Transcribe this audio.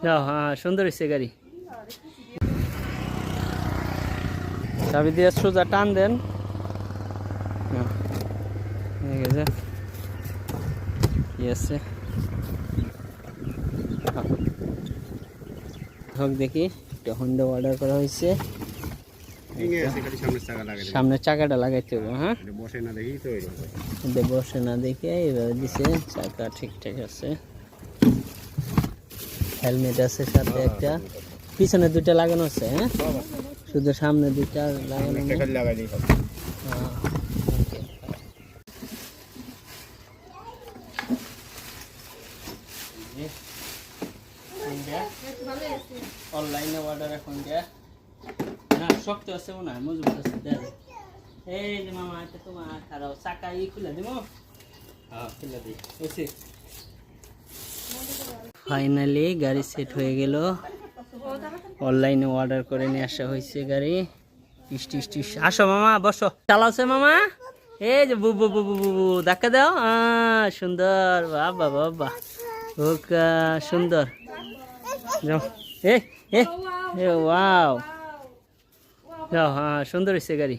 যাও, হ্যাঁ সুন্দর হয়েছে গাড়ি। চাবি দিয়ে সোজা টান দেন। ঠিক আছে, কি আছে হোক দেখি। একটা হোন্ডা অর্ডার করা হয়েছে, সামনের চাকাটা লাগাইতে হবে। হ্যাঁ বসে না দেখে এইভাবে দিছে, চাকা ঠিকঠাক আছে, হেলমেট আছে সাথে একটা, পিছনে দুইটা লাগানো আছে। হ্যাঁ শুধু সামনে দুইটা লাগানো নেই। হ্যাঁ অনলাইনে অর্ডার এখন দেয়া না, শক্ত আছে মনে হয়, মজবুত আছে। দেখ এই যে মামা, এটা তোমার খারাপ চাকা খুলে দিব। হ্যাঁ খুলে দিই। ফাইনালি গাড়ি সেট হয়ে গেল, অনলাইনে অর্ডার করে নিয়ে আসা হয়েছে গাড়ি। আসো মামা, বসো। চালাচ্ছে মামা, এই যে বু বু বু বু বু ধাক্কা দাও। সুন্দর, বাবা বাবা, ওকা সুন্দর। যাও, এ এ ওয়াও, যাও, হ্যাঁ সুন্দর হয়েছে গাড়ি।